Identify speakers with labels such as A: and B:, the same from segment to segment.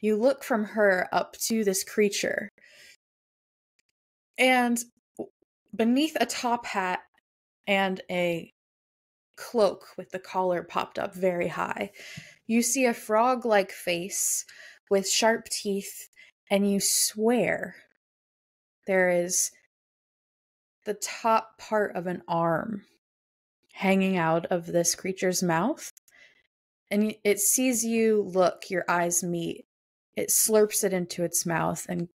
A: You look from her up to this creature, and beneath a top hat and a cloak with the collar popped up very high, you see a frog-like face with sharp teeth, and you swear there is the top part of an arm hanging out of this creature's mouth. And it sees you look, your eyes meet. It slurps it into its mouth and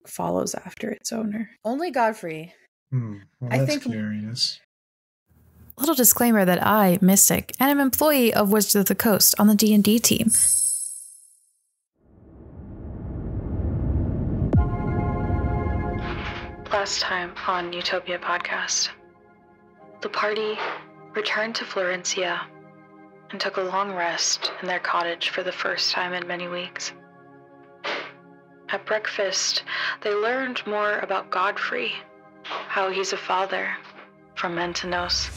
A: follows after its owner. Only Godfrey.
B: Well, that's curious.
C: Little disclaimer that I, Mystic, and am employee of Wizards of the Coast on the D&D team.
D: Last time on Utopia podcast, the party returned to Flarinsia and took a long rest in their cottage for the first time in many weeks. At breakfast, they learned more about Godfrey, how he's a father from Mentanos,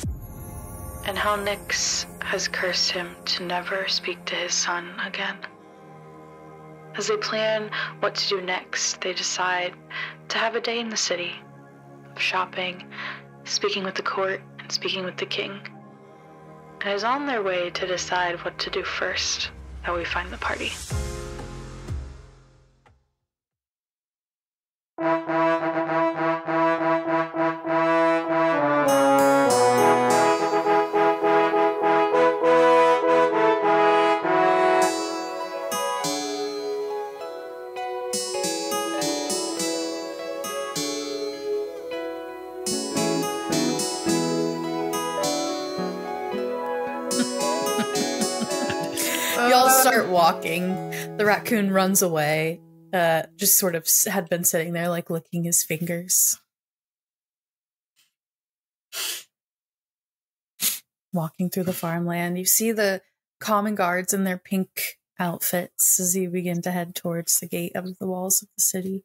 D: and how Nyx has cursed him to never speak to his son again. As they plan what to do next, they decide to have a day in the city of shopping, speaking with the court, and speaking with the king. And is on their way to decide what to do first that we find the party.
A: Y'all start walking. The raccoon runs away. Just sort of had been sitting there, like, licking his fingers. Walking through the farmland. You see the common guards in their pink outfits as you begin to head towards the gate of the walls of the city.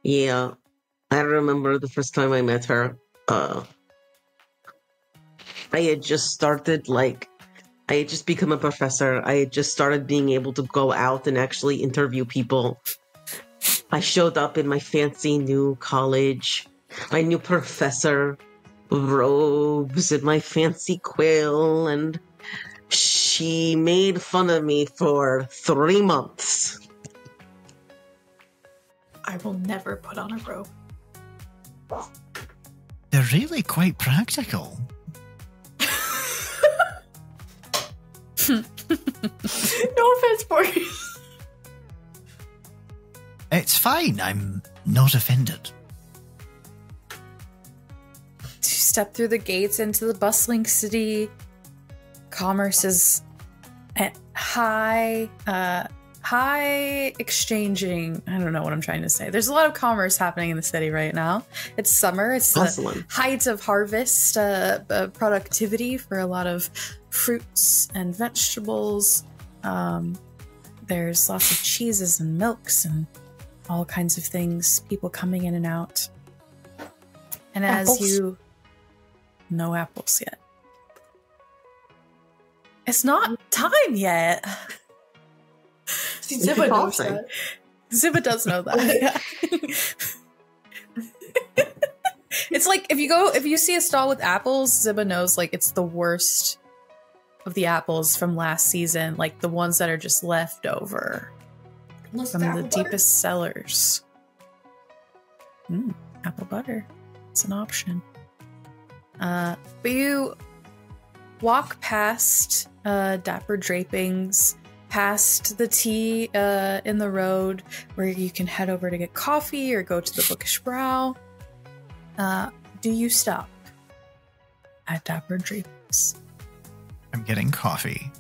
E: Yeah, I remember the first time I met her. I had just become a professor. I had just started being able to go out and actually interview people. I showed up in my fancy new college, my new professor robes and my fancy quill, and she made fun of me for 3 months.
A: I will never put on a robe.
F: They're really quite practical.
A: No offense, Morgus.
F: It's fine. I'm not offended.
A: You step through the gates into the bustling city. Commerce is at high exchanging. I don't know what I'm trying to say. There's a lot of commerce happening in the city right now. It's summer. It's the height of harvest productivity for a lot of fruits and vegetables. There's lots of cheeses and milks and all kinds of things. People coming in and out. And
E: apples.
A: as you... No apples yet. It's not time yet.
G: See, Zibba knows that.
A: Zibba does know that. Yeah. It's like if you see a stall with apples, Zibba knows like it's the worst of the apples from last season, like the ones that are just left over from the deepest cellars. Apple butter. It's an option. But you walk past Dapper Drapings, past the tea in the road where you can head over to get coffee or go to the Bookish Brow. Do you stop at Dapper Drapings?
F: I'm getting coffee.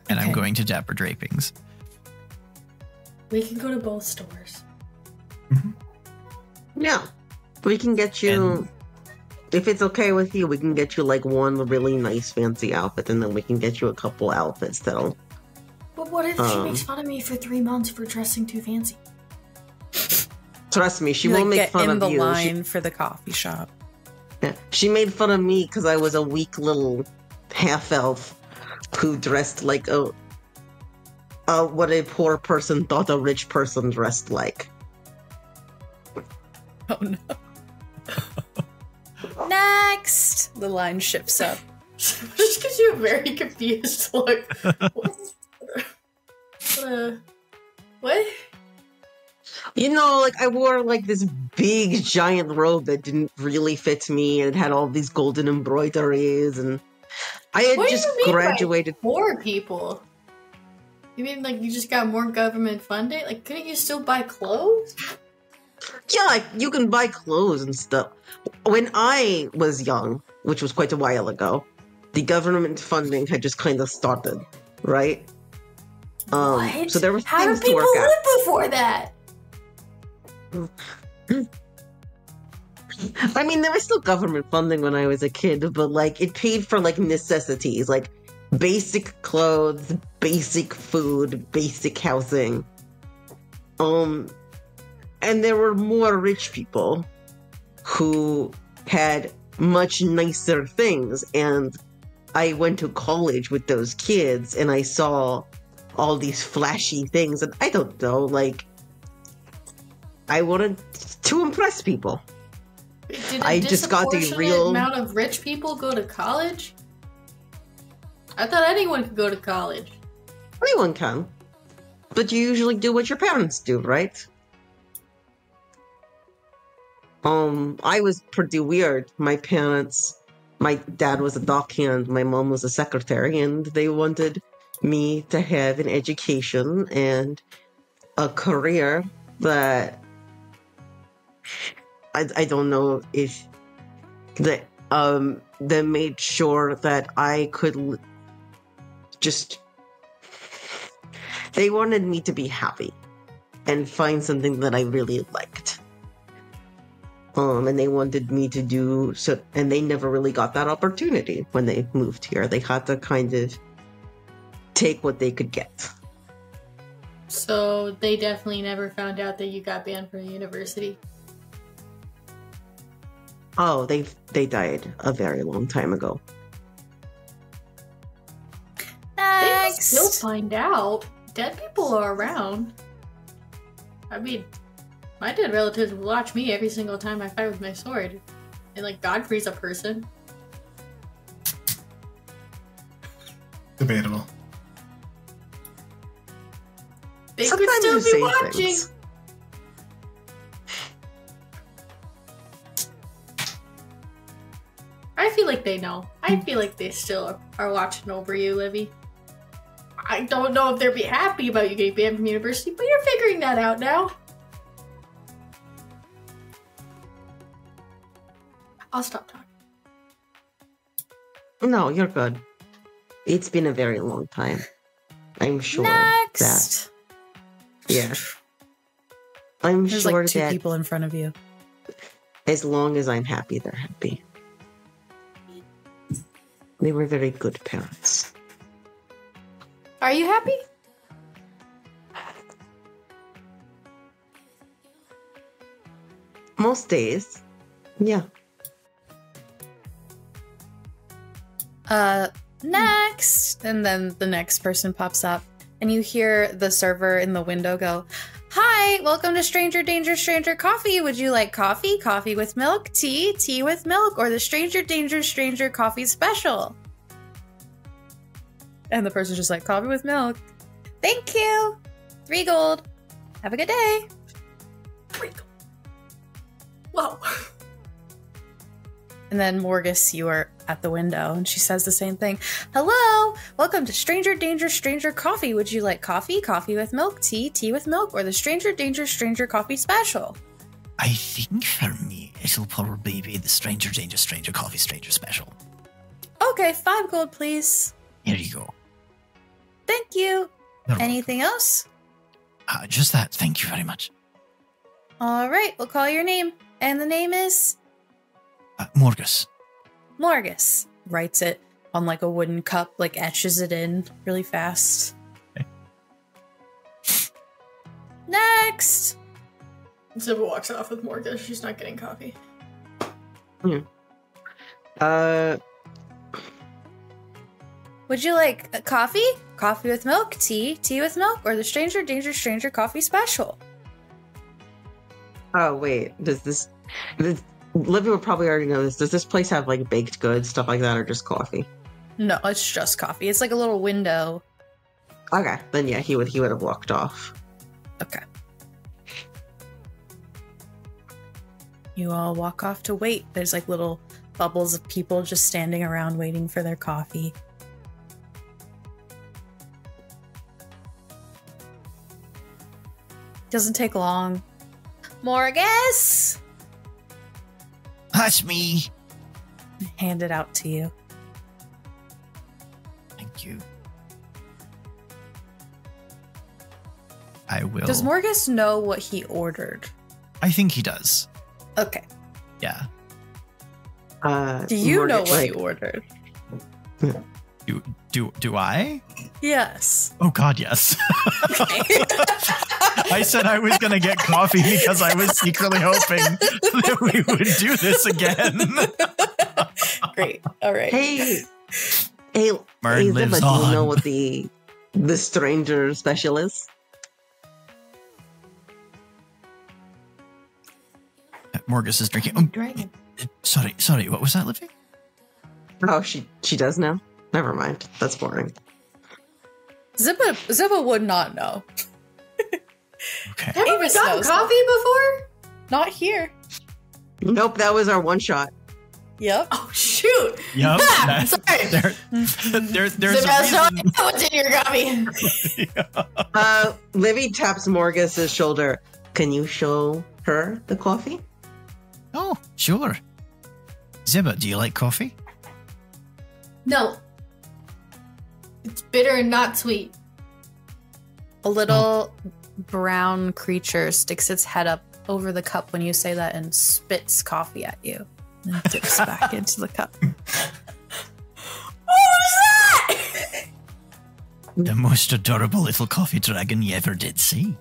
F: And
A: Okay.
F: I'm going to Dapper Drapings.
G: We can go to both stores.
E: Yeah, we can get you, if it's okay with you, we can get you like one really nice fancy outfit, and then we can get you a couple outfits that'll...
G: But what if she makes fun of me for 3 months for dressing too fancy?
E: Trust me, she
A: You,
E: won't
A: like,
E: make
A: get
E: fun
A: in
E: of
A: the
E: you.
A: line for the coffee shop.
E: Yeah. She made fun of me because I was a weak little half-elf who dressed like what a poor person thought a rich person dressed like.
A: Oh no. Next! The line shifts up.
G: Just gives you a very confused look. What?
E: You know, like, I wore, like, this big, giant robe that didn't really fit me, and it had all these golden embroideries, and I had
G: What
E: just
G: do you mean
E: graduated.
G: By poor people? You mean, like, you just got more government funding? Like, couldn't you still buy clothes?
E: Yeah, like, you can buy clothes and stuff. When I was young, which was quite a while ago, the government funding had just kind of started, right?
G: What?
E: So there were
G: How
E: things
G: did
E: to
G: people
E: work out.
G: live before that?
E: I mean, there was still government funding when I was a kid, but, like, it paid for, like, necessities, like basic clothes, basic food, basic housing. And there were more rich people who had much nicer things, and I went to college with those kids, and I saw all these flashy things, and I don't know, like, I wanted to impress people.
G: Did
E: I just got the real
G: amount of rich people go to college? I thought anyone could go to college.
E: Anyone can, but you usually do what your parents do, right? I was pretty weird. My dad was a dockhand, my mom was a secretary, and they wanted me to have an education and a career that I don't know if that made sure that I could they wanted me to be happy and find something that I really liked. And they wanted me to do so, and they never really got that opportunity when they moved here. They had to kind of take what they could get.
G: So they definitely never found out that you got banned from the university.
E: Oh, they died a very long time ago.
G: They still find out. Dead people are around. I mean, my dead relatives will watch me every single time I fight with my sword. And, like, Godfrey's a person.
B: Debatable.
G: They
E: Sometimes
G: could
E: you
G: still be
E: say
G: watching.
E: things.
G: I feel like they know. I feel like they still are watching over you, Livy. I don't know if they'll be happy about you getting banned from university, but you're figuring that out now. I'll stop talking.
E: No, you're good. It's been a very long time. I'm sure
A: Next.
E: that. Yeah. I'm
C: There's
E: sure
C: like two
E: that
C: people in front of you.
E: as long as I'm happy, they're happy. They were very good parents.
G: Are you happy?
E: Most days. Yeah.
A: Next! And then the next person pops up, and you hear the server in the window go, "Hi, welcome to Stranger Danger Stranger Coffee. Would you like coffee? Coffee with milk, tea with milk, or the Stranger Danger Stranger Coffee Special?" And the person's just like, "Coffee with milk. Thank you. 3 gold. Have a good day."
G: Whoa.
A: And then Morgus, you are at the window, and she says the same thing. "Hello, welcome to Stranger Danger Stranger Coffee. Would you like coffee? Coffee with milk, tea with milk, or the Stranger Danger Stranger Coffee Special?"
F: I think for me, it'll probably be the Stranger Danger Stranger Coffee Stranger Special.
A: Okay, 5 gold, please.
F: Here you go.
A: Thank you.
F: You're
A: Anything else?
F: welcome. Just that. Thank you very much.
A: All right, we'll call your name. And the name is?
F: Morgus.
A: Morgus. Writes it on like a wooden cup, like etches it in really fast.
F: Okay.
A: Next!
G: Zibba walks off with Morgus. She's not getting coffee.
A: Would you like a coffee? Coffee with milk, tea with milk, or the Stranger Danger Stranger coffee special?
E: Oh, wait. Does Livy would probably already know this. Does this place have like baked goods, stuff like that, or just coffee?
A: No, it's just coffee. It's like a little window.
E: Okay, then yeah, he would have walked off.
A: Okay. You all walk off to wait. There's like little bubbles of people just standing around waiting for their coffee. Doesn't take long. Morgus!
F: That's me.
A: Hand it out to you.
F: Thank you. I will.
A: Does Morgus know what he ordered?
F: I think he does.
A: Okay.
F: Yeah.
A: Do you know what he ordered?
F: Do I?
A: Yes.
F: Oh God, yes. I said I was going to get coffee because I was secretly hoping that we would do this again.
A: Great. All right.
E: Hey,
F: Mern lives
E: Zibba, do
F: on.
E: you know what the stranger special is?
F: Morgus is drinking.
G: Dragon.
F: Sorry. What was that, Livy?
E: Oh, she does now? Never mind. That's boring.
A: Zibba would not know.
F: Okay.
G: Haven't we
A: Avis
G: gotten
A: knows
G: coffee before?
A: Not here.
E: Nope, that was our one shot.
A: Yep.
G: Oh, shoot.
F: Yep.
G: Sorry.
F: There's
G: Zibba,
F: a reason.
G: what's in your coffee?
E: Livy taps Morgus's shoulder. Can you show her the coffee?
F: Oh, sure. Zibba, do you like coffee?
G: No. It's bitter and not sweet.
A: A little brown creature sticks its head up over the cup when you say that and spits coffee at you. And dips back into the cup.
G: What was that?
F: The most adorable little coffee dragon you ever did see.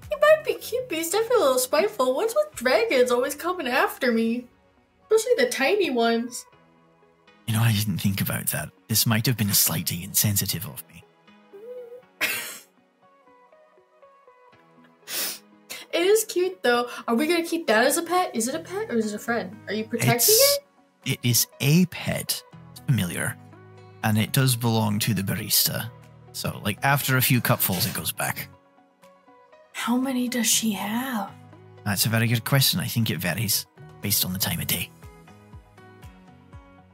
G: He might be cute, but he's definitely a little spiteful. What's with dragons always coming after me? Especially the tiny ones.
F: You know, I didn't think about that. This might have been slightly insensitive of me.
G: It is cute, though. Are we going to keep that as a pet? Is it a pet or is it a friend? Are you protecting it?
F: It is a pet. It's familiar. And it does belong to the barista. So, like, after a few cupfuls, it goes back.
G: How many does she have?
F: That's a very good question. I think it varies based on the time of day.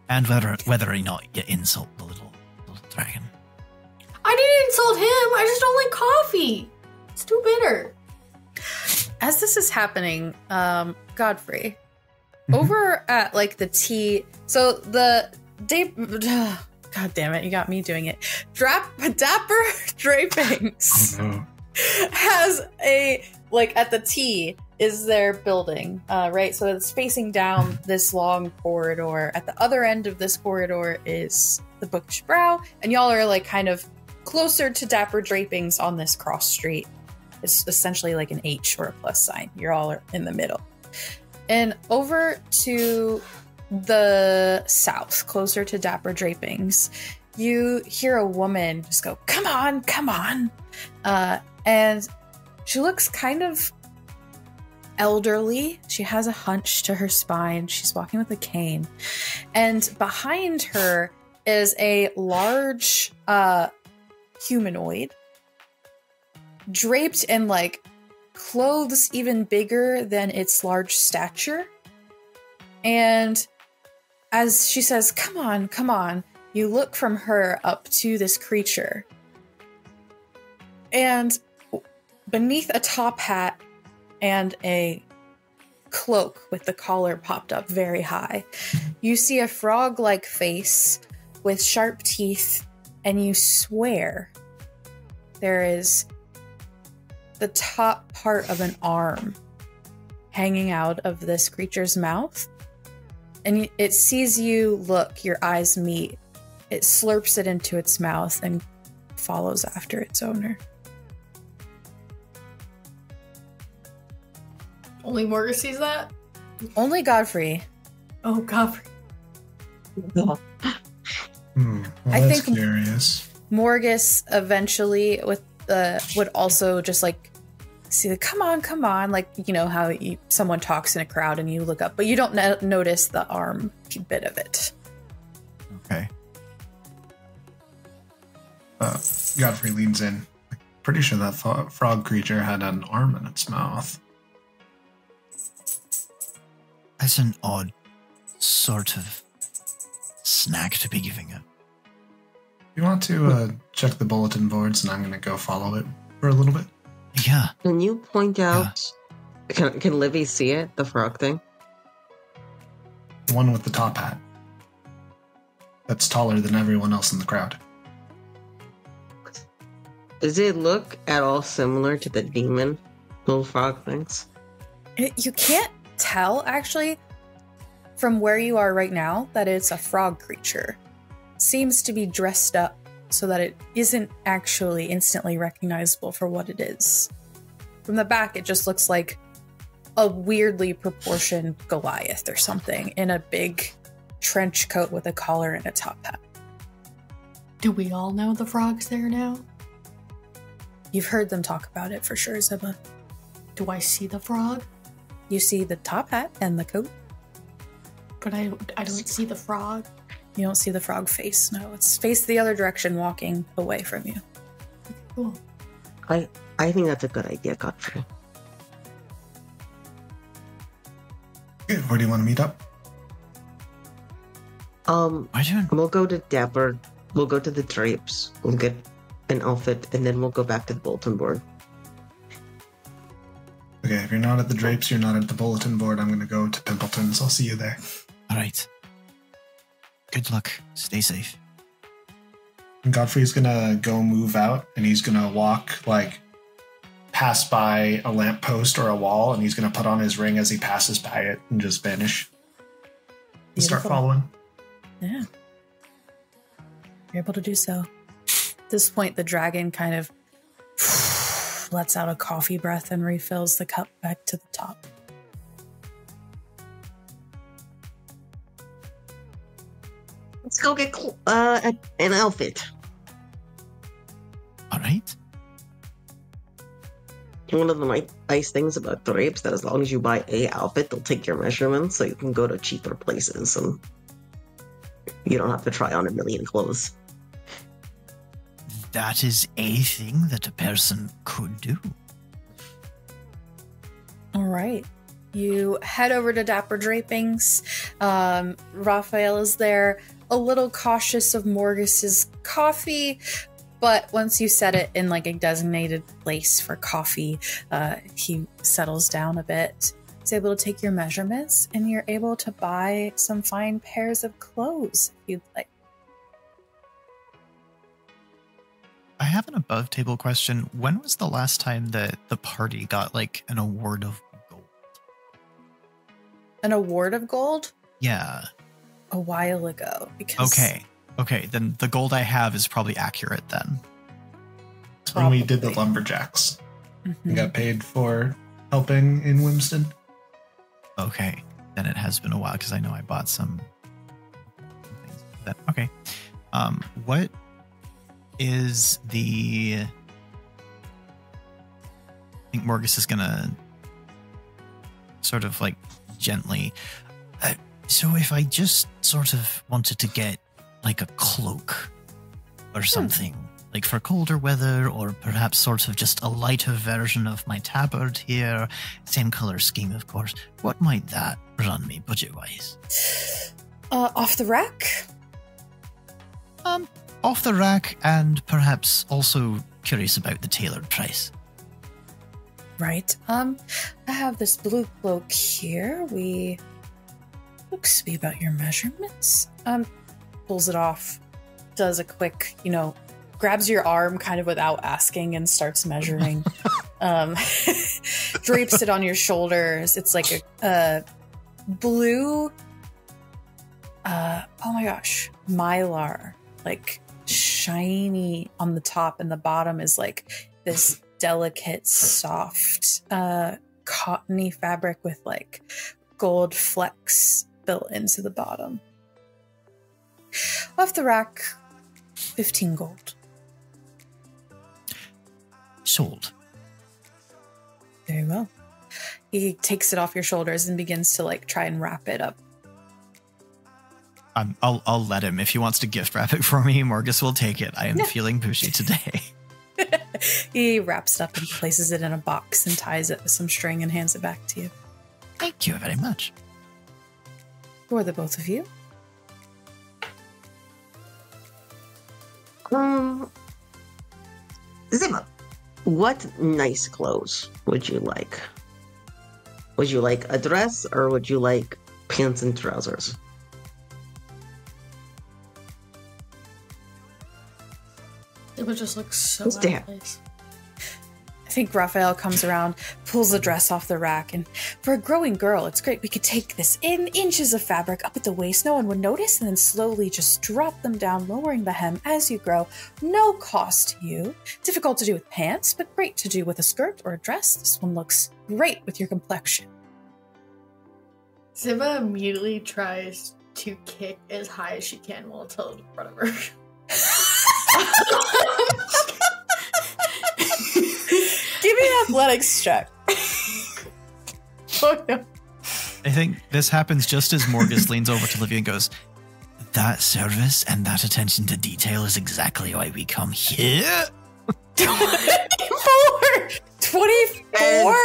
F: And whether or not you insult the little dragon.
G: I didn't insult him. I just don't like coffee. It's too bitter.
A: As this is happening, Godfrey, over at like the tea, so the day, God damn it, you got me doing it. Dapper Drapings has a, like at the tea is their building, right? So it's facing down this long corridor. At the other end of this corridor is the Bookish Brow, and y'all are like kind of closer to Dapper Drapings on this cross street. It's essentially like an H or a plus sign. You're all in the middle. And over to the south, closer to Dapper Drapings, you hear a woman just go, "Come on, come on." And she looks kind of elderly. She has a hunch to her spine. She's walking with a cane. And behind her is a large humanoid draped in like clothes even bigger than its large stature. And as she says, "Come on, come on," you look from her up to this creature. And beneath a top hat and a cloak with the collar popped up very high, you see a frog-like face with sharp teeth, and you swear there is the top part of an arm hanging out of this creature's mouth. And it sees you look, your eyes meet. It slurps it into its mouth and follows after its owner.
G: Only Morgus sees that?
A: Only Godfrey.
G: Oh, Godfrey.
B: Well,
A: I
B: that's
A: think
B: curious.
A: Morgus eventually would also just like see the come on, like, you know how someone talks in a crowd and you look up, but you don't notice the arm bit of it.
F: Okay.
B: Godfrey leans in. Pretty sure that frog creature had an arm in its mouth.
F: That's an odd sort of snack to be giving it.
B: You want to check the bulletin boards, and I'm going to go follow it for a little bit.
F: Yeah.
E: Can you point out... Yeah. Can Livy see it, the frog thing?
B: The one with the top hat. That's taller than everyone else in the crowd.
E: Does it look at all similar to the demon little frog things?
A: You can't tell, actually, from where you are right now, that it's a frog creature. Seems to be dressed up so that it isn't actually instantly recognizable for what it is. From the back, it just looks like a weirdly proportioned Goliath or something in a big trench coat with a collar and a top hat.
G: Do we all know the frog's there now?
A: You've heard them talk about it for sure, Zibba.
G: Do I see the frog?
A: You see the top hat and the coat.
G: But I don't see the frog.
A: You don't see the frog face, no. It's faced the other direction, walking away from you.
G: Cool.
E: I think that's a good idea, Godfrey.
B: Good. Where do you want to meet up?
E: We'll go to Dapper. We'll go to the drapes. We'll get an outfit, and then we'll go back to the bulletin board.
B: Okay, if you're not at the drapes, you're not at the bulletin board. I'm going to go to Pimpleton's. I'll see you there.
F: All right. Good luck. Stay safe.
B: And Godfrey's going to go move out, and he's going to walk, like, pass by a lamppost or a wall, and he's going to put on his ring as he passes by it and just vanish. And start following.
A: Yeah. You're able to do so. At this point, the dragon kind of lets out a coffee breath and refills the cup back to the top.
E: Let's go get an outfit.
F: All right.
E: One of the nice things about drapes that as long as you buy a outfit, they'll take your measurements so you can go to cheaper places and you don't have to try on a million clothes.
F: That is a thing that a person could do.
A: All right. You head over to Dapper Drapings. Raphael is there, a little cautious of Morgus's coffee, but once you set it in like a designated place for coffee, he settles down a bit. He's able to take your measurements, and you're able to buy some fine pairs of clothes if you'd like.
F: I have an above table question. When was the last time that the party got like an award of gold?
A: An award of gold?
F: Yeah.
A: A while ago. Because
F: Okay, then the gold I have is probably accurate then.
B: That's when we did the lumberjacks.
A: Mm-hmm.
B: We got paid for helping in Wimston.
F: Okay, then it has been a while because I know I bought some things. Okay. What is the... I think Morgus is gonna sort of like gently... so if I just sort of wanted to get like a cloak or something, like for colder weather, or perhaps sort of just a lighter version of my tabard here, same color scheme, of course, what might that run me budget-wise?
A: Off the rack?
F: Off the rack, and perhaps also curious about the tailored price.
A: Right. I have this blue cloak here. Looks to be about your measurements. Pulls it off, does a quick, grabs your arm kind of without asking and starts measuring. Drapes it on your shoulders. It's like a blue, oh my gosh, mylar, like shiny on the top, and the bottom is like this delicate, soft, cottony fabric with like gold flecks built into the bottom. Off the rack, 15 gold.
F: Sold.
A: Very well. He takes it off your shoulders and begins to like try and wrap it up.
F: I'll let him. If he wants to gift wrap it for me, Morgus will take it. I am feeling pushy today.
A: He wraps it up and places it in a box and ties it with some string and hands it back to you.
F: Thank you very much.
A: Who are the both of you?
E: Zibba, what nice clothes would you like? Would you like a dress or would you like pants and trousers?
G: It would just look so out of place.
A: I think Raphael comes around, pulls the dress off the rack, and for a growing girl, it's great. We could take this in inches of fabric up at the waist, no one would notice, and then slowly just drop them down, lowering the hem as you grow. No cost to you. Difficult to do with pants, but great to do with a skirt or a dress. This one looks great with your complexion.
G: Zibba immediately tries to kick as high as she can while it's held in front of her.
A: Give me an athletics check.
G: Oh no.
F: I think this happens just as Morgus leans over to Livy and goes, that service and that attention to detail is exactly why we come here.
A: 24! 24?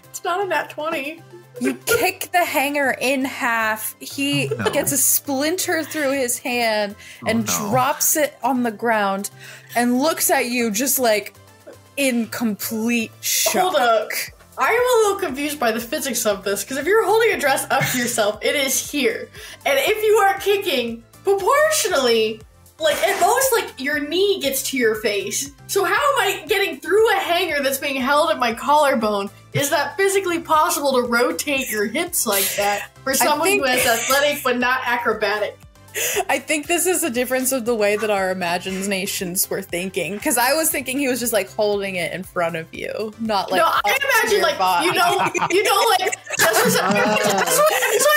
G: It's not a nat 20.
A: You kick the hanger in half. He gets a splinter through his hand and drops it on the ground and looks at you just like in complete shock.
G: Hold up. I am a little confused by the physics of this, because if you're holding a dress up to yourself, it is here. And if you are kicking, proportionally, like at most, like your knee gets to your face. So how am I getting through a hanger that's being held at my collarbone? Is that physically possible to rotate your hips like that for someone who is athletic but not acrobatic?
A: I think this is a difference of the way that our imaginations were thinking. Because I was thinking he was just like holding it in front of you, not like.
G: No, I imagine like
A: body.
G: you know, like that's what I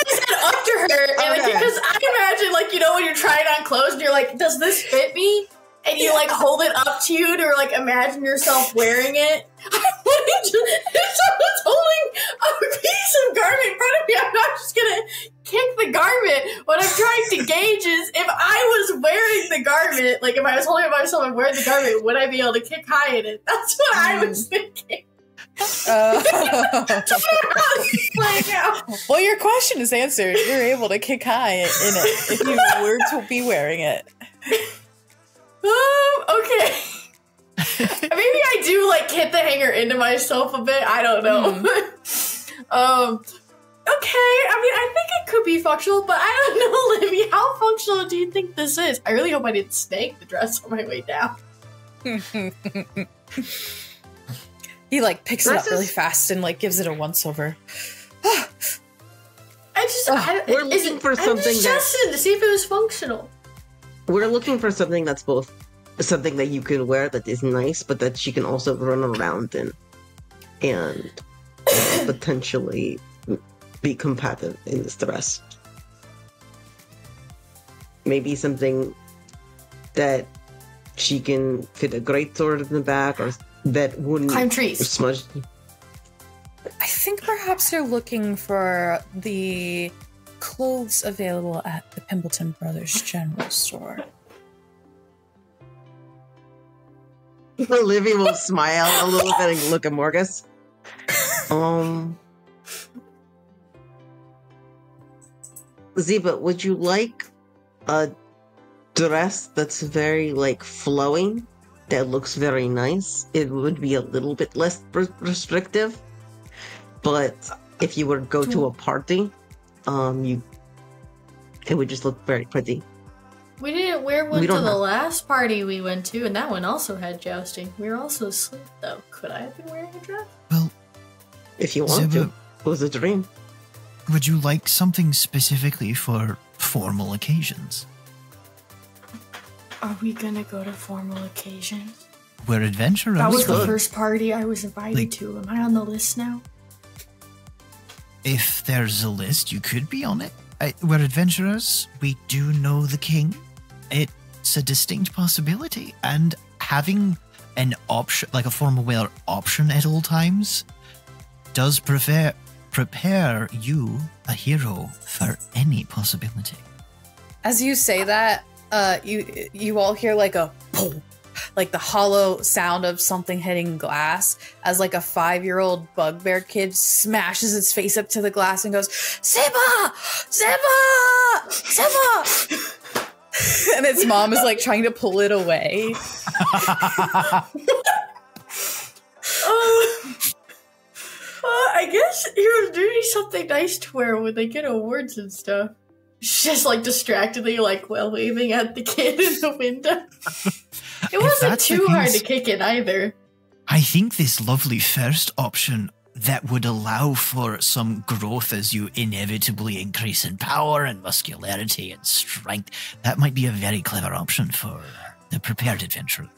G: said up to her, and like, because I imagine like when you're trying on clothes and you're like, does this fit me? And you like hold it up to you to like imagine yourself wearing it. If someone's holding a piece of garment in front of me, I'm not just gonna kick the garment. What I'm trying to gauge is if I was wearing the garment, like if I was holding it by myself and wearing the garment, would I be able to kick high in it? That's what I was thinking.
A: Well, your question is answered. You're able to kick high in it if you were to be wearing it.
G: Okay. Maybe I do like hit the hanger into myself a bit. I don't know. Okay. I mean, I think it could be functional, but I don't know, Livy. How functional do you think this is? I really hope I didn't snake the dress on my way down.
A: He like picks it up really fast and like gives it a once over.
E: We're looking for something
G: to see if it was functional.
E: We're looking for something that's both something that you can wear that is nice, but that she can also run around in and potentially be compatible in this dress. Maybe something that she can fit a greatsword in the back, or that wouldn't
G: climb trees.
E: Smudge.
A: I think perhaps you're looking for the clothes available at the Pimbleton Brothers General Store.
E: Livy will smile a little bit and look at Morgus. Zibba, would you like a dress that's very like flowing, that looks very nice? It would be a little bit less restrictive, but if you were to go to a party, it would just look very pretty.
G: We didn't wear one to the last party we went to, and that one also had jousting. We were also asleep, though. Could I have been wearing a dress?
F: Well,
E: if you want to. It was a dream.
F: Would you like something specifically for formal occasions?
G: Are we gonna go to formal occasions?
F: We're adventurers.
G: That was the first party I was invited to. Am I on the list now?
F: if there's a list, you could be on it. We're adventurers. We do know the king. It's a distinct possibility. And having an option, like a formal wear option at all times, does prepare you, a hero, for any possibility.
A: As you say that, you all hear like a boom, like the hollow sound of something hitting glass as like a 5-year-old bugbear kid smashes its face up to the glass and goes, Zibba! Zibba! Zibba! And its mom is like trying to pull it away.
G: I guess heroes do need something nice to wear when they get awards and stuff. She's just like distractedly like waving at the kid in the window. It wasn't too hard to kick it either.
F: I think this lovely first option that would allow for some growth as you inevitably increase in power and muscularity and strength, that might be a very clever option for the prepared adventurer.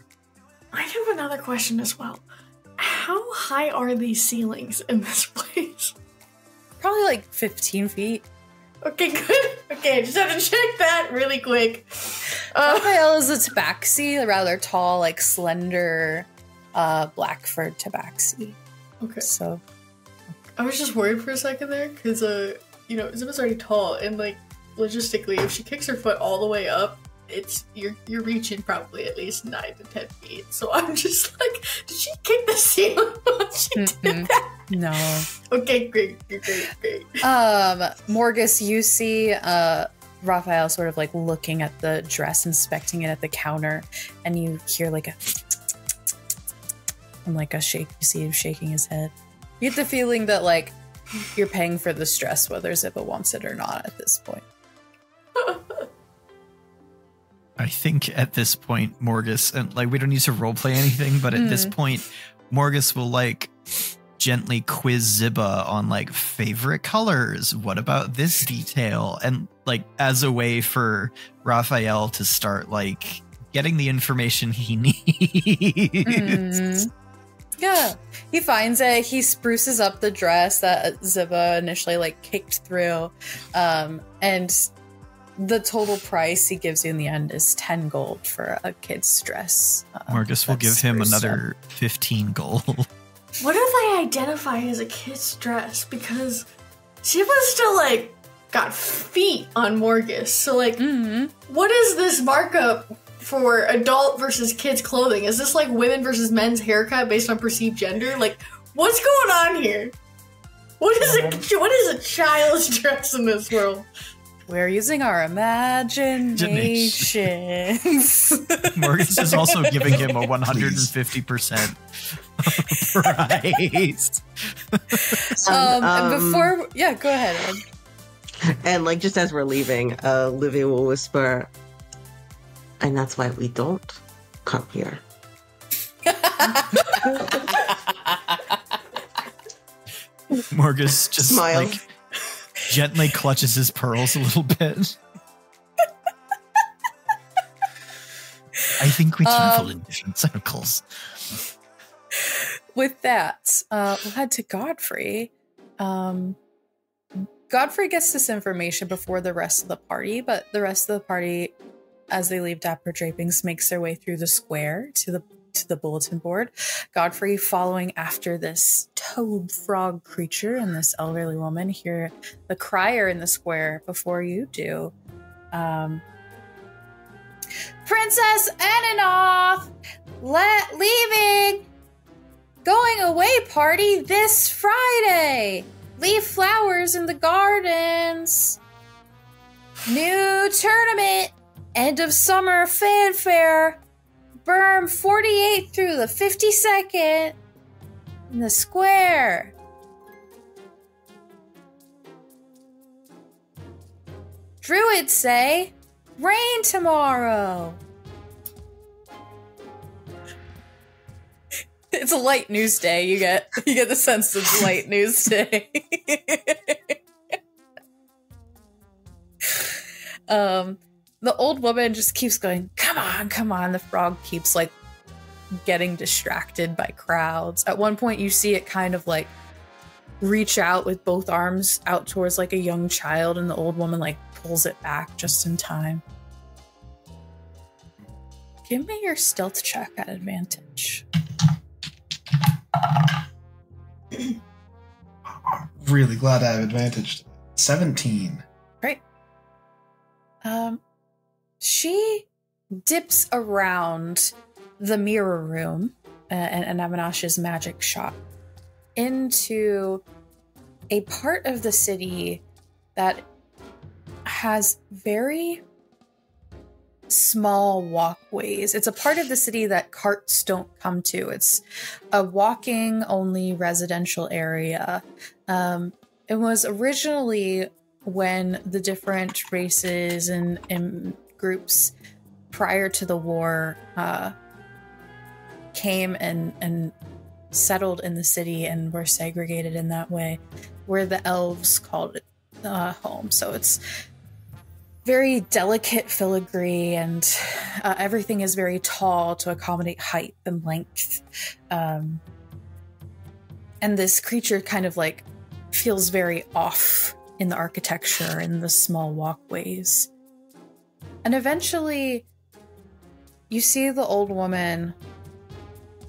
G: I have another question as well. How high are these ceilings in this place?
A: Probably like 15 feet.
G: Okay, good. Okay, just have to check that really quick.
A: Raphael is a tabaxi, a rather tall, like slender, black furred tabaxi.
G: Okay.
A: So
G: I was just worried for a second there, because, Zibba's already tall, and, like, logistically, if she kicks her foot all the way up, you're reaching probably at least 9 to 10 feet. So I'm just like, did she kick the ceiling when she did that?
A: No.
G: Okay, great.
A: Morgus, you see Raphael sort of like looking at the dress, inspecting it at the counter, and you hear like a and like a shake. You see him shaking his head. You get the feeling that like you're paying for this dress whether Zibba wants it or not at this point.
F: I think at this point, Morgus, and like we don't need to roleplay anything, but at this point, Morgus will like gently quiz Zibba on like favorite colors. What about this detail? And like as a way for Raphael to start like getting the information he needs.
A: Yeah, he finds it. He spruces up the dress that Zibba initially like kicked through, and the total price he gives you in the end is 10 gold for a kid's dress.
F: Morgus will give him another 15 gold.
G: What if I identify as a kid's dress? Because Zibba's still like got feet on Morgus. So like, what is this markup for adult versus kids clothing? Is this like women versus men's haircut based on perceived gender? Like, what's going on here? What is a child's dress in this world?
A: We're using our imaginations.
F: Morgus is also giving him a 150% price.
A: And before, go ahead, Ed.
E: And like just as we're leaving, Livy will whisper, and that's why we don't come here.
F: Morgus just
E: smiles.
F: like gently clutches his pearls a little bit. I think we travel in different circles.
A: With that, we'll head to Godfrey. Godfrey gets this information before the rest of the party, but the rest of the party, as they leave Dapper Drapings, makes their way through the square to the bulletin board. Godfrey following after this toad frog creature and this elderly woman. Hear the crier in the square before you do. Princess Ananoth leaving going away party this Friday. Leave flowers in the gardens. New tournament. End of summer fanfare. Berm 48 through the 52nd in the square. Druids say rain tomorrow. It's a light news day. You get the sense it's light news day. The old woman just keeps going, come on. The frog keeps like getting distracted by crowds. At one point you see it kind of like reach out with both arms out towards like a young child, and the old woman like pulls it back just in time. Give me your stealth check at advantage.
B: I'm really glad I have advantage. 17.
A: Great. She dips around the mirror room and Avinash's magic shop into a part of the city that has very small walkways. It's a part of the city that carts don't come to. It's a walking only residential area. It was originally when the different races and groups prior to the war came and settled in the city and were segregated in that way, where the elves called it home. So it's very delicate filigree, and everything is very tall to accommodate height and length. And this creature kind of like feels very off in the architecture and the small walkways. And eventually you see the old woman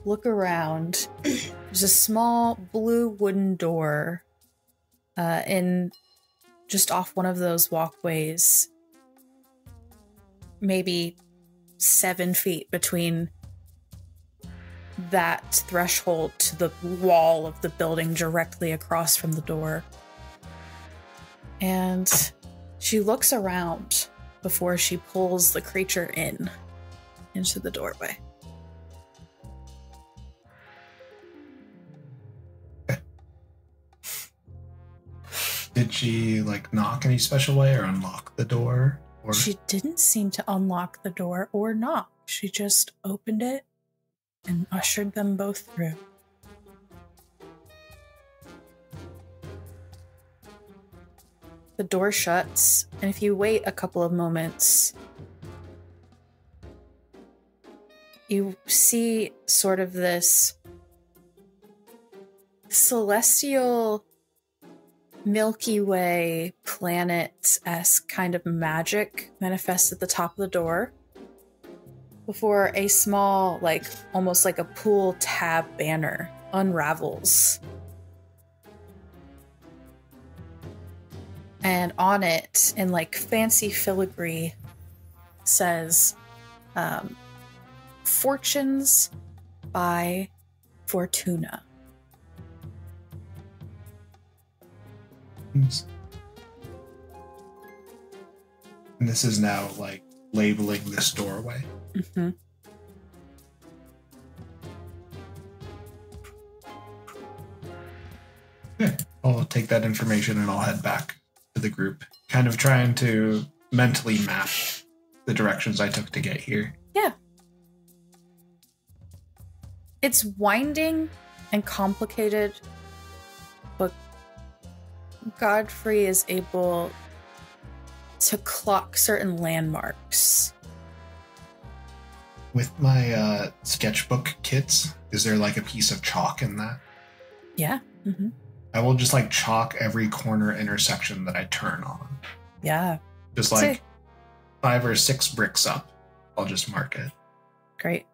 A: look around. There's a small blue wooden door in just off one of those walkways, maybe 7 feet between that threshold to the wall of the building directly across from the door. And she looks around before she pulls the creature into the doorway.
B: Did she like knock any special way or unlock the door? Or
A: She didn't seem to unlock the door or knock. She just opened it and ushered them both through. The door shuts, and if you wait a couple of moments, you see sort of this celestial Milky Way planet-esque kind of magic manifests at the top of the door before a small, like, almost like a pool tab banner unravels. And on it, in like fancy filigree, says, Fortunes by Fortuna.
B: And this is now like labeling this doorway.
A: Mm-hmm.
B: Yeah, I'll take that information and I'll head back to the group, kind of trying to mentally map the directions I took to get here.
A: Yeah. It's winding and complicated, but Godfrey is able to clock certain landmarks.
B: With my sketchbook kits, is there like a piece of chalk in that?
A: Yeah. Mm-hmm.
B: I will just like chalk every corner intersection that I turn on.
A: Yeah.
B: Just like 5 or 6 bricks up. I'll just mark it.
A: Great.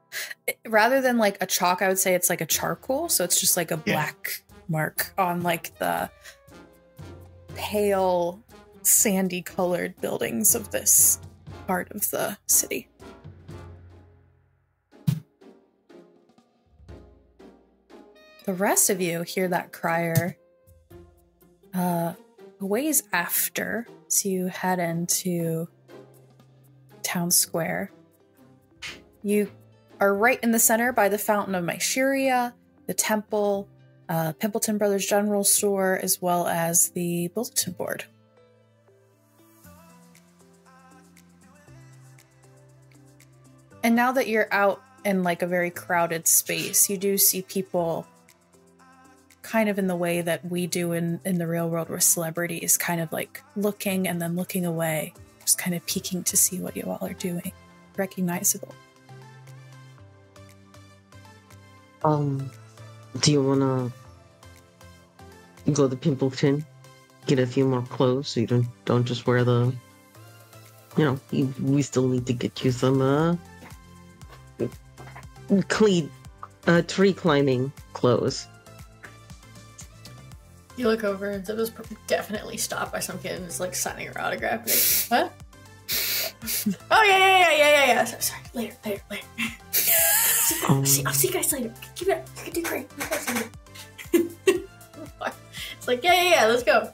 A: Rather than like a chalk, I would say it's like a charcoal. So it's just like a black mark on like the pale, sandy colored buildings of this part of the city. The rest of you hear that crier a ways after, so you head into town square. You are right in the center by the Fountain of Mysteria, the temple, Pimpleton Brothers General Store, as well as the bulletin board. And now that you're out in like a very crowded space, you do see people kind of in the way that we do in the real world with celebrities, kind of like looking and then looking away, just kind of peeking to see what you all are doing. Recognizable.
E: Do you wanna go to Pimpleton, get a few more clothes so you don't just wear the, we still need to get you some clean tree climbing clothes.
G: You look over and Zibba's definitely stopped by some kid and is like signing her autograph. Like, what? Oh yeah. Sorry, later. I'll see you guys later. Keep it up. You can do great. It's like, yeah, let's go.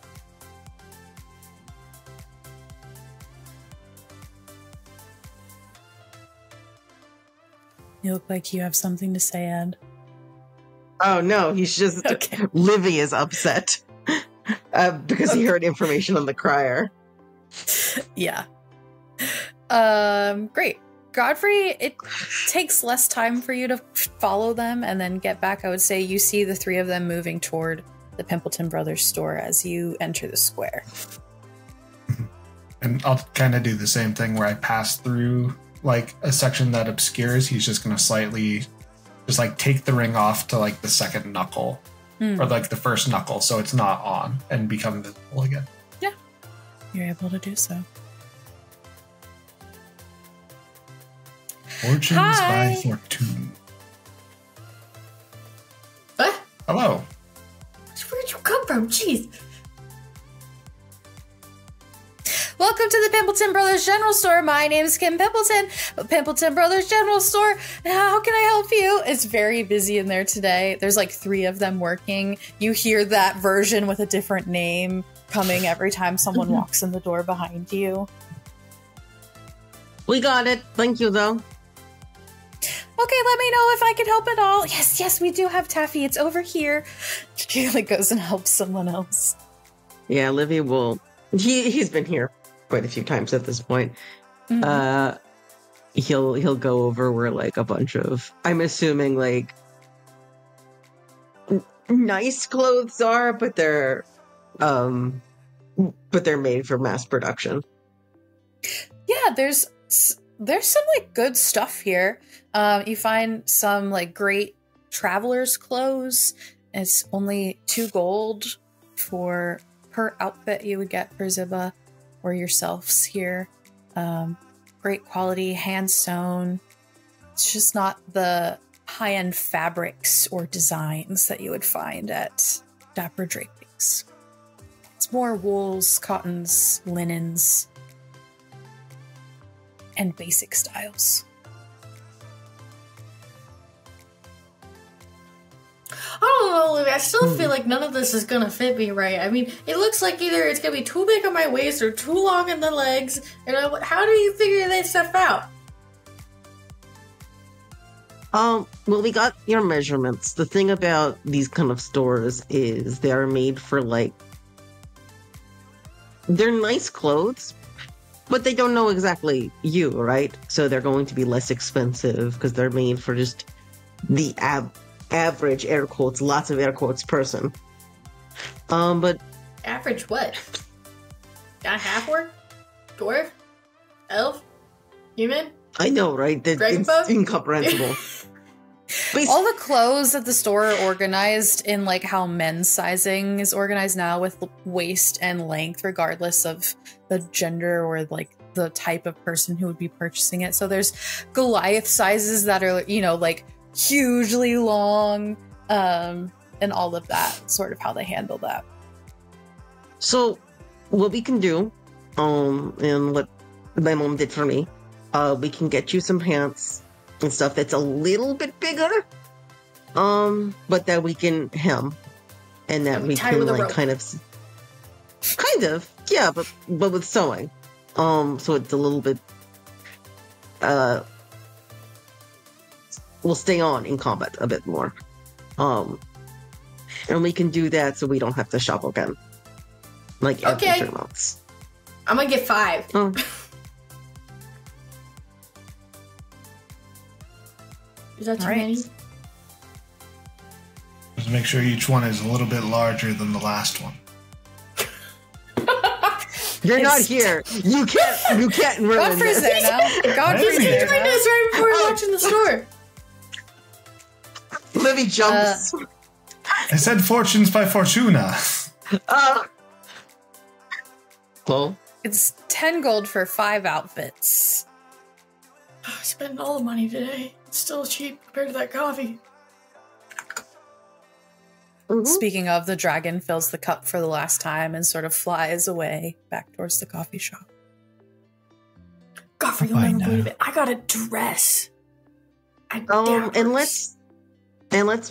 C: You look like you have something to say, Ed.
E: Oh no, he's just
C: okay.
E: Livy is upset because he heard information on the crier.
C: Yeah. Great. Godfrey, it takes less time for you to follow them and then get back. I would say you see the three of them moving toward the Pimpleton Brothers store as you enter the square.
B: And I'll kind of do the same thing where I pass through like a section that obscures. He's just going to slightly just like take the ring off to like the second knuckle or like the first knuckle so it's not on and become visible again.
C: Yeah, you're able to do so.
B: Fortunes by Fortune.
G: What?
B: Hello.
G: Where'd you come from? Jeez.
A: Welcome to the Pimpleton Brothers General Store. My name is Kim Pimpleton, Pimpleton Brothers General Store. How can I help you? It's very busy in there today. There's like 3 of them working. You hear that version with a different name coming every time someone walks in the door behind you.
E: We got it. Thank you, though.
A: Okay, let me know if I can help at all. Yes, we do have taffy. It's over here. She like goes and helps someone else.
E: Yeah, Livy will. He's been here quite a few times at this point. Mm-hmm. He'll go over where like a bunch of, I'm assuming like nice clothes are, but they're made for mass production.
A: Yeah, there's some like good stuff here. You find some like great traveler's clothes. It's only 2 gold per outfit you would get for Zibba or yourselves here. Great quality hand sewn. It's just not the high-end fabrics or designs that you would find at Dapper Drapings. It's more wools, cottons, linens, and basic styles.
G: I don't know, Livy. I still feel like none of this is gonna fit me right. I mean, it looks like either it's gonna be too big on my waist or too long in the legs. How do you figure that stuff out?
E: Well, we got your measurements. The thing about these kind of stores is they are made for like, they're nice clothes, but they don't know exactly you, right? So they're going to be less expensive because they're made for just the average, air quotes, lots of air quotes, person. But
G: average what? Got half-orc? Dwarf? Elf? Human?
E: I know, right? It's incomprehensible.
A: All the clothes at the store are organized in like how men's sizing is organized now, with waist and length regardless of the gender or like the type of person who would be purchasing it. So there's Goliath sizes that are, like hugely long, and all of that, sort of how they handle that.
E: So what we can do, and what my mom did for me, we can get you some pants and stuff that's a little bit bigger, but that we can hem, and that we can like kind of, yeah, but with sewing, so it's a little bit, we'll stay on in combat a bit more, and we can do that so we don't have to shop again, like every 3 months.
G: I'm gonna get 5.
E: Oh.
G: Is that too many?
B: Just make sure each one is a little bit larger than the last one.
E: You're not here. You can't ruin
A: Godfrey's
E: this.
A: there now. Godfrey's there now.
G: This right before we watch in the store.
E: Livy jumps.
B: I said fortunes by Fortuna.
E: Well,
C: It's 10 gold for 5 outfits.
G: I spent all the money today. It's still cheap compared to that coffee.
C: Speaking of, the dragon fills the cup for the last time and sort of flies away back towards the coffee shop.
G: Godfrey, you'll never believe it. I got a dress.
E: and let's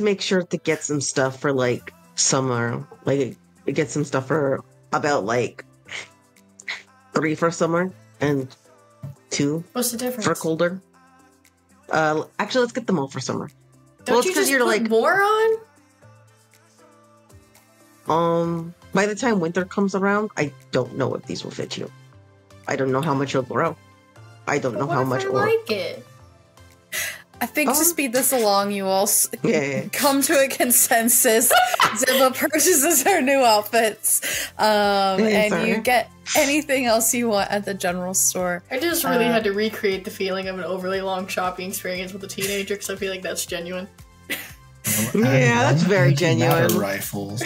E: make sure to get some stuff for like summer. Like get some stuff for about like 3 for summer and 2.
G: What's the difference?
E: For colder. Actually, let's get them all for summer.
G: Don't you just put more on?
E: By the time winter comes around, I don't know if these will fit you. I don't know how much you'll grow. I don't know how much.
G: I like it.
C: I think to speed this along, you all come to a consensus. Zibba purchases her new outfits, and you get anything else you want at the general store.
G: I just really had to recreate the feeling of an overly long shopping experience with a teenager, because I feel like that's genuine.
E: Yeah, that's very genuine.
B: Rifles.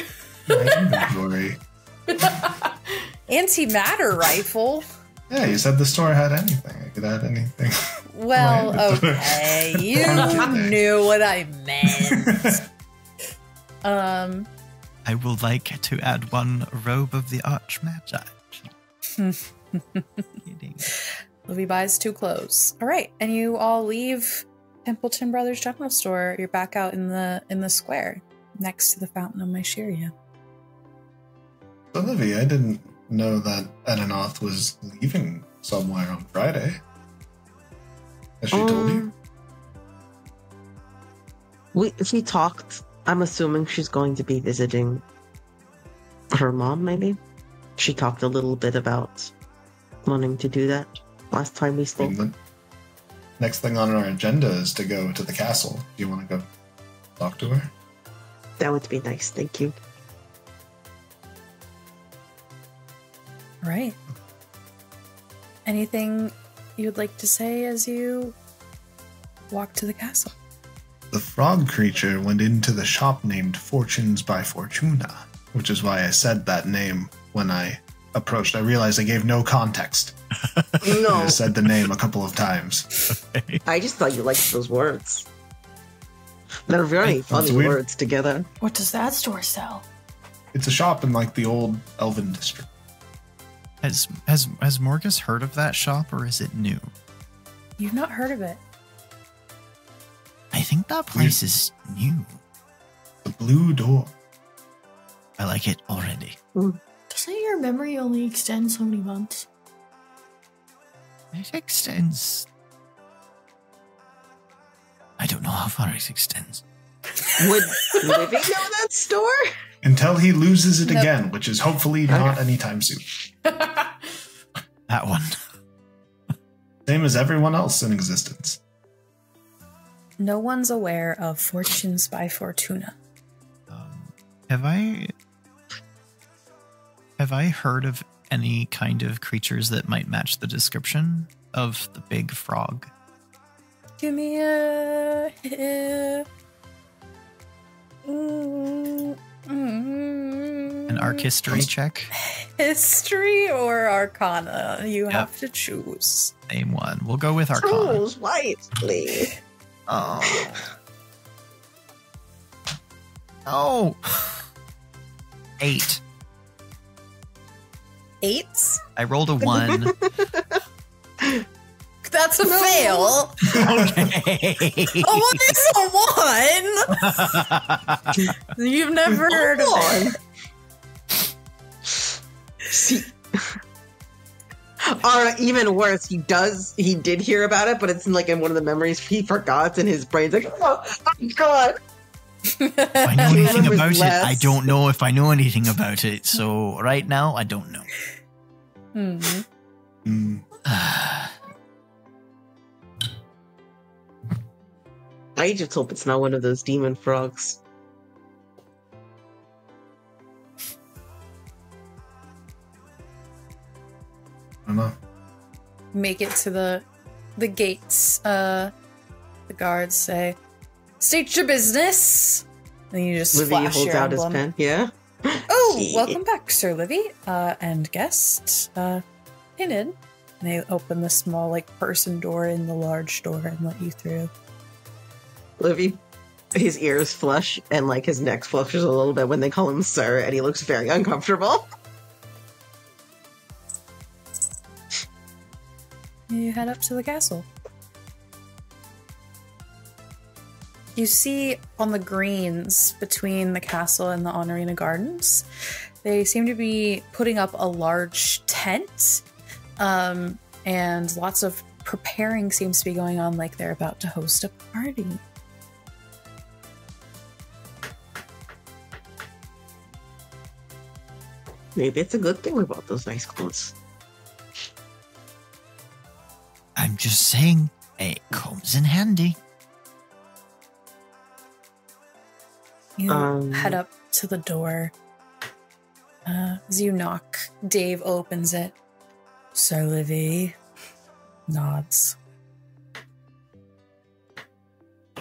B: Inventory.
C: Antimatter rifle.
B: Yeah, you said the store had anything. I could add anything.
C: Well, okay, you knew what I meant.
F: I will like to add 1 robe of the Archmagi. Kidding.
C: Livy buys 2 clothes. All right, and you all leave Pimpleton Brothers General Store. You're back out in the square next to the Fountain of Mysteria.
B: So, Livy, I didn't know that Enanoth was leaving somewhere on Friday. Has she told you?
E: She talked. I'm assuming she's going to be visiting her mom, maybe? She talked a little bit about wanting to do that last time we spoke.
B: Next thing on our agenda is to go to the castle. Do you want to go talk to her?
E: That would be nice, thank you.
C: Right. Anything you would like to say as you walk to the castle?
B: The frog creature went into the shop named Fortunes by Fortuna, which is why I said that name when I approached. I realized I gave no context.
E: No.
B: I said the name a couple of times.
E: I just thought you liked those words. They're very funny words together.
G: What does that store sell?
B: It's a shop in like the old Elven district.
F: Has Morgus heard of that shop, or is it new?
C: You've not heard of it.
F: I think that place is new.
B: The Blue Door.
F: I like it already.
G: Doesn't your memory only extend so many months?
F: It extends. I don't know how far it extends.
E: Would Livy know that store?
B: Until he loses it again, which is hopefully not anytime soon.
F: That one.
B: Same as everyone else in existence.
C: No one's aware of Fortunes by Fortuna.
F: Have I heard of any kind of creatures that might match the description of the big frog?
C: Give me a...
F: An arc history check?
C: History or Arcana? You have to choose.
F: Same one. We'll go with Arcana.
E: Choose wisely.
F: Oh. Oh. 8.
C: 8?
F: I rolled a 1.
C: That's a fail.
F: Okay.
C: Oh, what is a 1? You've never heard of it.
E: See, or even worse, he did hear about it, but it's like in one of the memories he forgot, and his brain's like, oh god.
F: If I know anything about it, I don't know if I know anything about it. So right now, I don't know.
E: I just hope it's not one of those demon frogs.
B: I don't know.
C: Make it to the gates. The guards say, "State your business." And you just
E: Livy
C: flash
E: holds
C: your
E: out
C: emblem.
E: his pen. Yeah.
C: Oh, welcome back, Sir Livy, and guests. Hey, Lynn. And they open the small, like, person door in the large door and let you through.
E: Livy, his ears flush and, like, his neck flushes a little bit when they call him Sir, and he looks very uncomfortable.
C: You head up to the castle. You see on the greens between the castle and the Honorina Gardens, they seem to be putting up a large tent, and lots of preparing seems to be going on, like they're about to host a party.
E: Maybe it's a good thing we bought those nice clothes.
F: I'm just saying, it comes in handy.
C: You head up to the door. As you knock, Dave opens it. Sir Livy nods.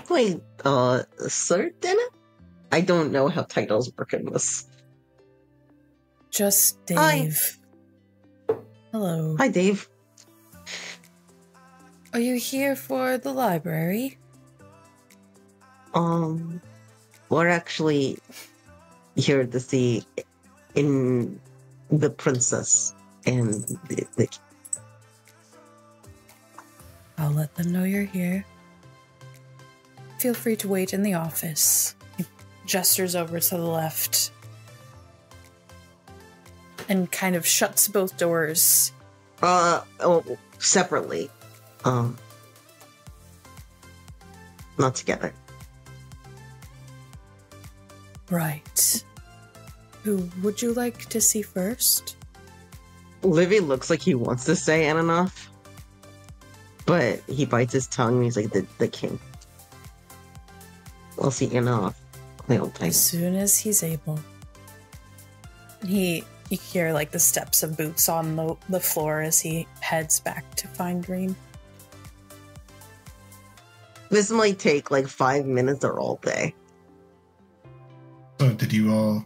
E: Wait, Sir Dennis? I don't know how titles work in this.
C: Just Dave. Hi. Hello.
E: Hi, Dave.
C: Are you here for the library?
E: We're actually here to see in the princess and the...
C: I'll let them know you're here. Feel free to wait in the office. He gestures over to the left and kind of shuts both doors.
E: Separately. Not together.
C: Right. Who would you like to see first?
E: Livy looks like he wants to say Ananoth, but he bites his tongue and he's like, the king. We'll see Ananoth.
C: As soon as he's able. You hear like the steps of boots on the floor as he heads back to find Green.
E: This might take like 5 minutes or all day.
B: So did you all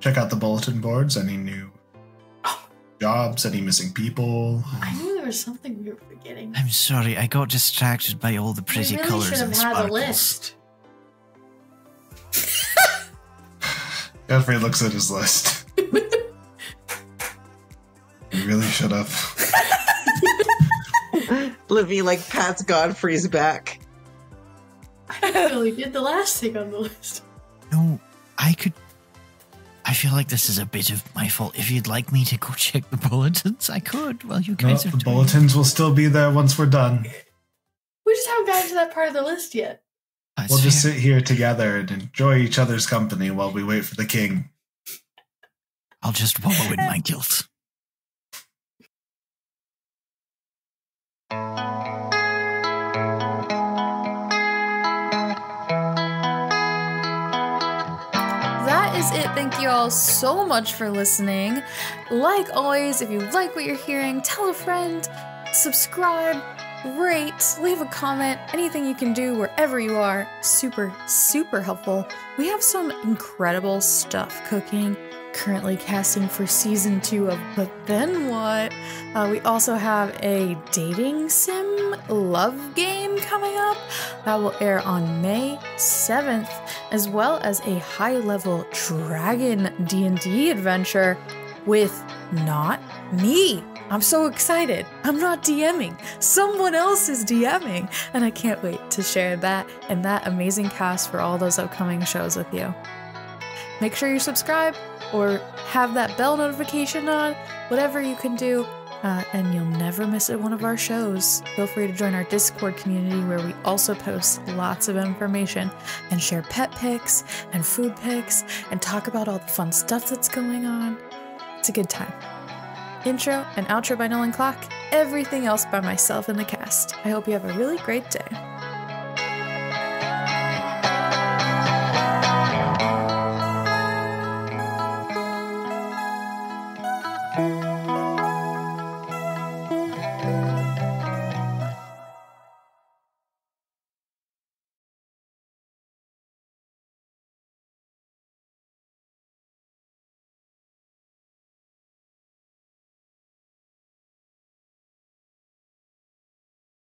B: check out the bulletin boards? Any new jobs? Any missing people?
G: I knew there was something we were forgetting.
F: I'm sorry, I got distracted by all the pretty colors and
G: should have had a
F: sparkles.
G: list.
B: Godfrey looks at his list. You really should have.
E: Livy like pats Godfrey's back.
G: I really did the last thing on the list.
F: No, I feel like this is a bit of my fault. If you'd like me to go check the bulletins, I could. Well, you guys are
B: the bulletins will still be there once we're done.
G: We just haven't gotten to that part of the list yet.
B: We'll just sit here together and enjoy each other's company while we wait for the king.
F: I'll just wallow in my guilt.
C: That is it. Thank you all so much for listening. Like always, if you like what you're hearing, tell a friend, subscribe, rate, leave a comment, anything you can do wherever you are. Super, super helpful. We have some incredible stuff cooking. Currently casting for season 2 of But Then What? We also have a dating sim love game coming up that will air on May 7th, as well as a high-level dragon D&D adventure with not me. I'm so excited. I'm not DMing. Someone else is DMing, and I can't wait to share that and that amazing cast for all those upcoming shows with you. Make sure you subscribe or have that bell notification on, whatever you can do, and you'll never miss one of our shows. Feel free to join our Discord community where we also post lots of information and share pet pics and food pics and talk about all the fun stuff that's going on. It's a good time. Intro and outro by Nolan Clock, everything else by myself and the cast. I hope you have a really great day.